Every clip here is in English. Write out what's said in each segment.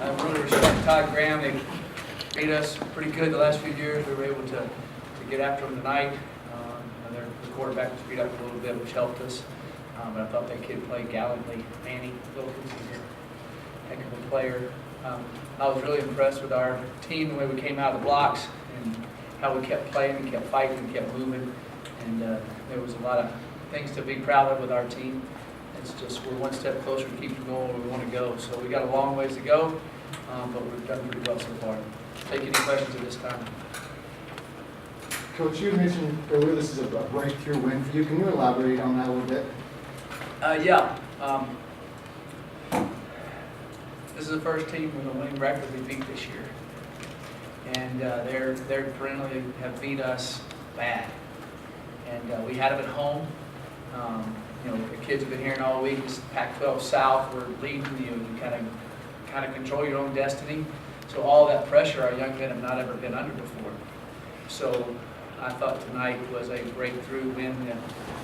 I really respect Todd Graham. They beat us pretty good the last few years. We were able to get after them tonight. The quarterback was beat up a little bit, which helped us. But I thought that kid played gallantly. Manny Wilkins, he's a heck of a player. I was really impressed with our team, the way we came out of the blocks and how we kept playing and kept fighting and kept moving. And there was a lot of things to be proud of with our team. It's just we're one step closer to keeping going where we want to go. So we got a long ways to go, but we've done pretty well so far. Take any questions at this time. Coach, you mentioned earlier this is a breakthrough win for you. Can you elaborate on that a little bit? Yeah. This is the first team with a winning record we beat this year. And they're perennially have beat us bad. And we had them at home. The kids have been hearing all week, this Pac-12 South, we're leading you, and you kind of control your own destiny. So all that pressure our young men have not ever been under before. So I thought tonight was a breakthrough win.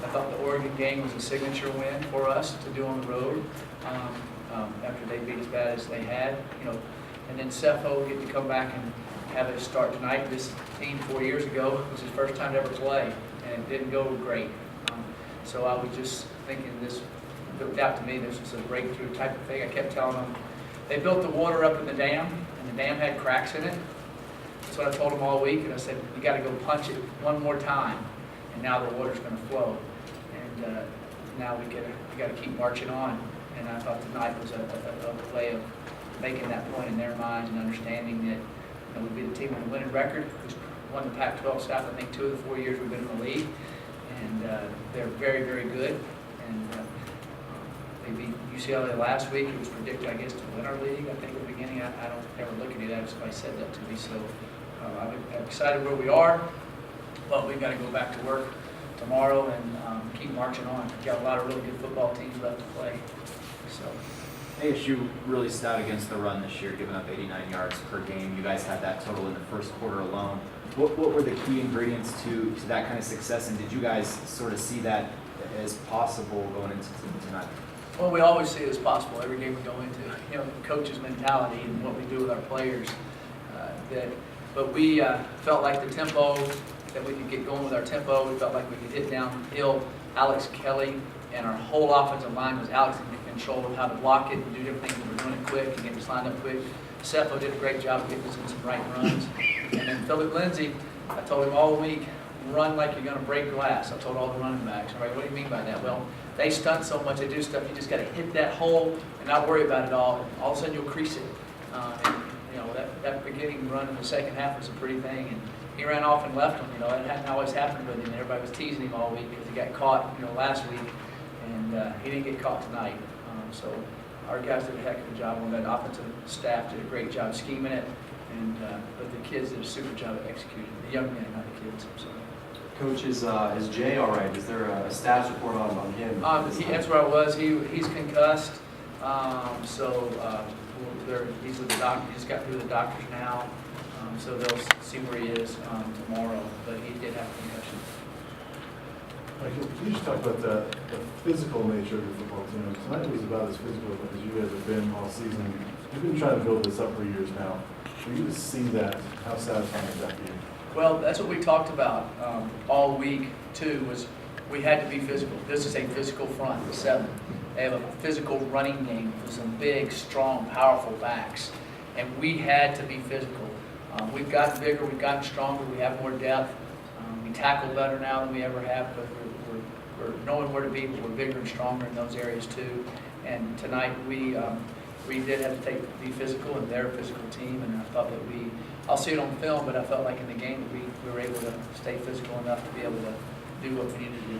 I thought the Oregon game was a signature win for us to do on the road after they beat as bad as they had. And then Cepho get to come back and have it start tonight. This team 4 years ago was his first time to ever play, and it didn't go great. So I was just thinking this looked out to me, this was a breakthrough type of thing. I kept telling them, they built the water up in the dam, and the dam had cracks in it. That's what I told them all week, and I said, you got to go punch it one more time, and now the water's going to flow. And now we got to keep marching on. And I thought tonight was a way of making that point in their minds and understanding that we'd be the team with a winning record. We won the Pac-12 South, I think 2 of the 4 years we've been in the league. And they're very, very good. And they beat UCLA last week. It was predicted, I guess, to win our league. I think at the beginning, I don't ever look at it as somebody said that to me. So I'm excited where we are, but we've got to go back to work tomorrow and keep marching on. We've got a lot of really good football teams left to play. So ASU really stout against the run this year, giving up 89 yards per game. You guys had that total in the first quarter alone. What were the key ingredients to that kind of success, and did you guys sort of see that as possible going into tonight? Well, we always see it as possible every game we go into. The coach's mentality and what we do with our players. But we felt like the tempo, that we could get going with our tempo. We felt like we could hit downhill. Alex Kelly and our whole offensive line was Alex in control of how to block it and do different things. We're doing it quick and getting us lined up quick. Cepho did a great job of getting us in some right runs. And then Philip Lindsay, I told him all week, run like you're going to break glass. I told all the running backs. All right, what do you mean by that? Well, they stunt so much, they do stuff, you just got to hit that hole and not worry about it all. And all of a sudden you'll crease it. That beginning run in the second half was a pretty thing. And he ran off and left him. It hadn't always happened with him. Everybody was teasing him all week because he got caught, last week. And he didn't get caught tonight. So our guys did a heck of a job on that. Offensive staff did a great job scheming it. But the kids did a super job of executing. The young men, not the kids. So. Coach, is Jay all right? Is there a status report on him? That's where I was. He's concussed. He's with the doctor. He just got through the doctors now. So they'll see where he is tomorrow. But he did have a concussion. Michael, can you just talk about the physical nature of your football team? Tonight was about as physical as you guys have been all season. You've been trying to build this up for years now. For you to see that, how satisfying is that for you? Well, that's what we talked about all week, too, was we had to be physical. This is a physical front, the 7. They have a physical running game with some big, strong, powerful backs. And we had to be physical. We've gotten bigger, we've gotten stronger, we have more depth. We tackle better now than we ever have, but we're knowing where to be, but we're bigger and stronger in those areas, too. And tonight we did have to be physical, and they're a physical team, and I thought that I'll see it on film, but I felt like in the game that we were able to stay physical enough to be able to do what we needed to do.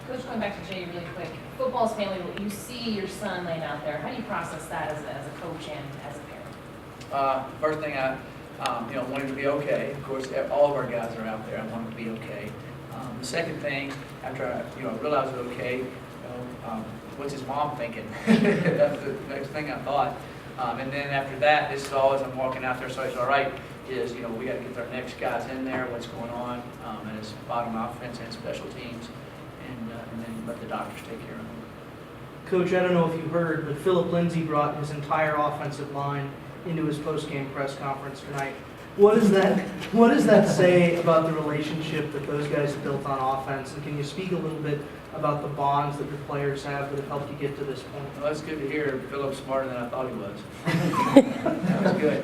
Coach, going back to Jay really quick, football's family, you see your son laying out there. How do you process that as a coach and as a parent? First thing I want him to be okay. Of course, all of our guys are out there. I want him to be okay. The second thing, after I realized it was okay, what's his mom thinking? That's the next thing I thought. And then after that, this is all as I'm walking out there, so it's all right, is, we got to get our next guys in there, what's going on, and it's bottom offense and special teams, and then let the doctors take care of them. Coach, I don't know if you heard, but Philip Lindsay brought his entire offensive line into his post-game press conference tonight. What does that say about the relationship that those guys have built on offense? And can you speak a little bit about the bonds that your players have that have helped you get to this point? Well, that's good to hear. Philip's smarter than I thought he was. That was good.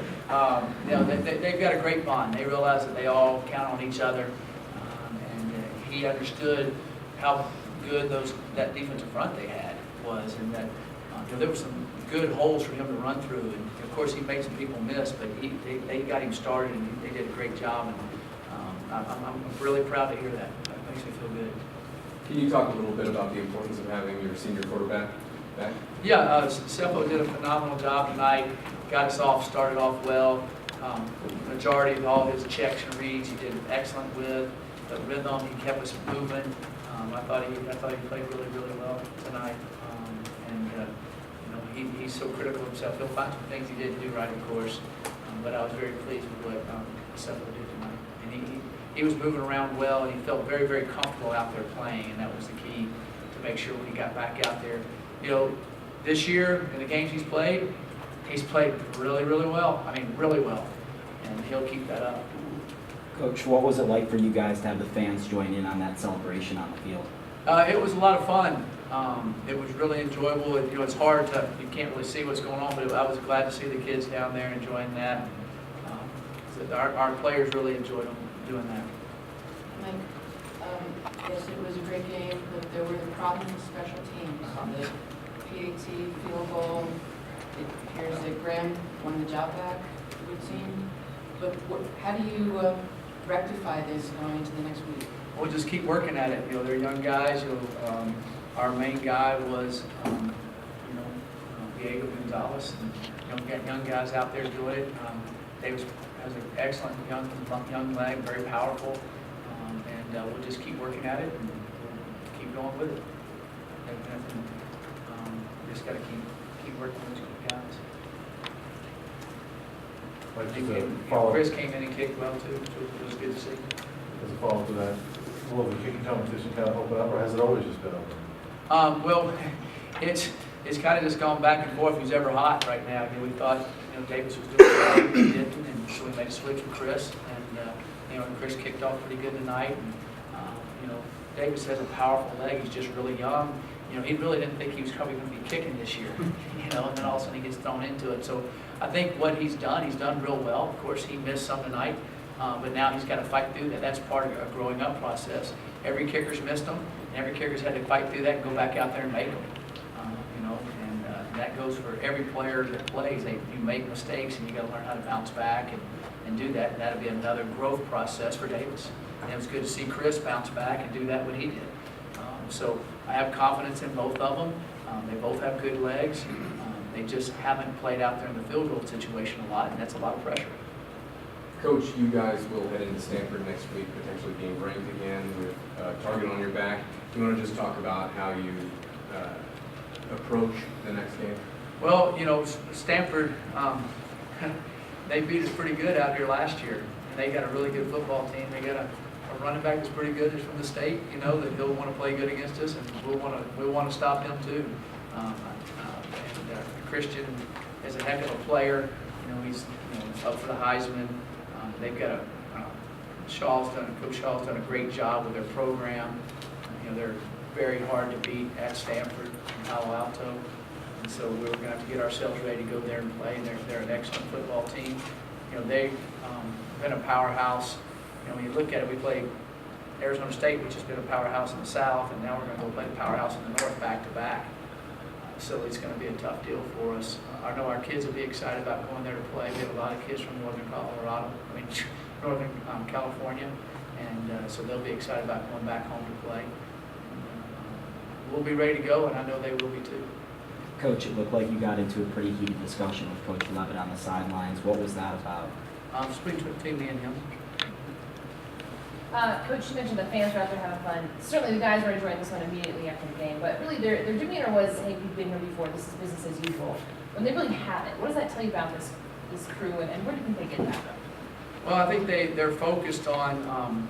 They've got a great bond. They realize that they all count on each other. And he understood how good that defensive front they had was, and that there were some good holes for him to run through. And of course, he made some people miss, but they got him started, and they did a great job. And I'm really proud to hear that. That makes me feel good. Can you talk a little bit about the importance of having your senior quarterback back? Yeah, Seppo did a phenomenal job tonight. Got us started off well. Majority of all his checks and reads he did excellent with. The rhythm, he kept us moving. I thought he played really, really well tonight. He's so critical of himself. He'll find some things he didn't do right, of course. But I was very pleased with what Seppo did tonight. And he was moving around well, and he felt very, very comfortable out there playing, and that was the key to make sure when he got back out there. This year, in the games he's played really, really well. I mean, really well. And he'll keep that up. Coach, what was it like for you guys to have the fans join in on that celebration on the field? It was a lot of fun. It was really enjoyable. It's hard you can't really see what's going on, but I was glad to see the kids down there enjoying that. Our players really enjoyed doing that. Mike, yes, it was a great game, but there were the problems with special teams. The PAT field goal, it appears that Graham won the job back, it would seem. But how do you rectify this going into the next week? We'll just keep working at it. They're young guys. Our main guy was, Diego Gonzalez. And, got young guys out there doing it. Davis has an excellent young leg, very powerful. We'll just keep working at it and we'll keep going with it. Just got to keep working with those guys. Chris came in and kicked well too, so it was good to see. As a follow-up to that, will the kicking competition kind of open up, or has it always just been open? Well, it's kind of just gone back and forth. Who's ever hot right now? We thought Davis was doing well, he didn't, and so we made a switch with Chris, and Chris kicked off pretty good tonight. And Davis has a powerful leg. He's just really young. He really didn't think he was probably going to be kicking this year. And then all of a sudden he gets thrown into it. So I think what he's done real well. Of course, he missed some tonight, but now he's got to fight through that. That's part of a growing up process. Every kicker's missed them, and every kicker's had to fight through that and go back out there and make them. And that goes for every player that plays. You make mistakes, and you got to learn how to bounce back and do that. And that'll be another growth process for Davis. And it was good to see Chris bounce back and do that what he did. So I have confidence in both of them. They both have good legs. They just haven't played out there in the field goal situation a lot, and that's a lot of pressure. Coach, you guys will head into Stanford next week, potentially being ranked again with a target on your back. Do you want to just talk about how you approach the next game? Well, Stanford, they beat us pretty good out here last year, and they got a really good football team. They got a running back that's pretty good from the state, that he'll want to play good against us, and we'll want to stop him too. Christian is a heck of a player. He's up for the Heisman. They've got Coach Shaw's done a great job with their program. They're very hard to beat at Stanford and Palo Alto, and so we're going to have to get ourselves ready to go there and play. They're an excellent football team. They've been a powerhouse. When you look at it, we played Arizona State, which has been a powerhouse in the South, and now we're going to go play the powerhouse in the North back-to-back. So it's going to be a tough deal for us. I know our kids will be excited about going there to play. We have a lot of kids from Northern California, and so they'll be excited about going back home to play. We'll be ready to go, and I know they will be too. Coach, it looked like you got into a pretty heated discussion with Coach Levitt on the sidelines. What was that about? Split between me and him. Coach, you mentioned the fans were out there having fun. Certainly the guys were enjoying this one immediately after the game, but really their demeanor was, hey, we've been here before, this is business as usual. When they really haven't, what does that tell you about this crew, and where do you think they get that from? Well, I think they're focused on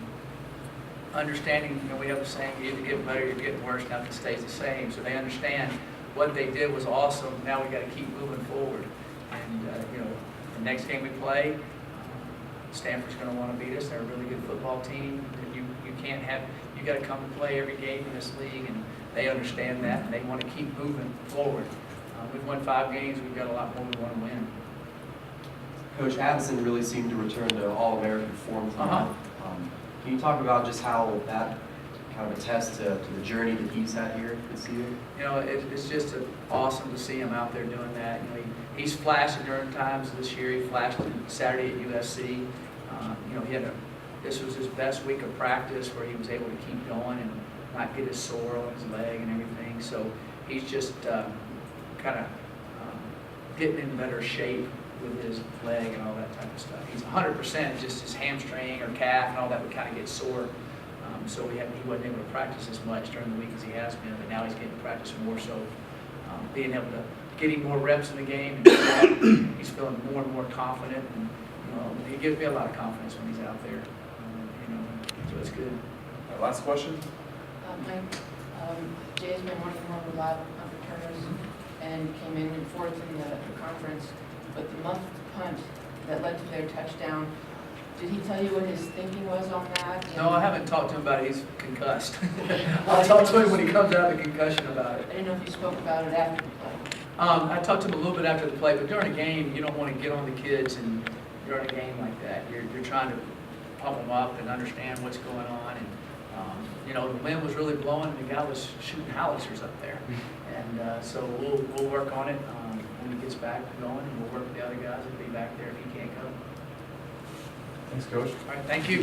understanding, we have a saying, you either get better or you're getting worse, nothing stays the same. So they understand what they did was awesome. Now we got to keep moving forward. And, you know, the next game we play, Stanford's going to want to beat us. They're a really good football team. You can't have, you got to come and play every game in this league, and they understand that, and they want to keep moving forward. We've won 5 games. We've got a lot more we want to win. Coach Addison really seemed to return to All-American form tonight. Uh-huh. Can you talk about just how that kind of attests to the journey that he's had here this year? You know, it's just awesome to see him out there doing that. You know, he's flashed during times this year. He flashed Saturday at USC. You know, this was his best week of practice where he was able to keep going and not get his sore on his leg and everything. So he's just kind of getting in better shape with his leg and all that type of stuff. He's 100%, just his hamstring or calf and all that would kind of get sore. So he wasn't able to practice as much during the week as he has been, but now he's getting to practice more. So being able to get him more reps in the game, and he's feeling more and more confident. And you know, he gives me a lot of confidence when he's out there. You know, so it's good. Last question? Jay's been working on a lot of returners and came in fourth in the conference, but the muffed punt that led to their touchdown, did he tell you what his thinking was on that? No, I haven't talked to him about it. He's concussed. I'll talk to him when he comes out of the concussion about it. I didn't know if you spoke about it after the play. I talked to him a little bit after the play, but during a game, you don't want to get on the kids and during a game like that. You're trying to pump them up and understand what's going on. And you know, the wind was really blowing, and the guy was shooting howitzers up there. And so we'll work on it when he gets back going, and we'll work with the other guys and be back there if he can't go. Thanks, Coach. All right, thank you.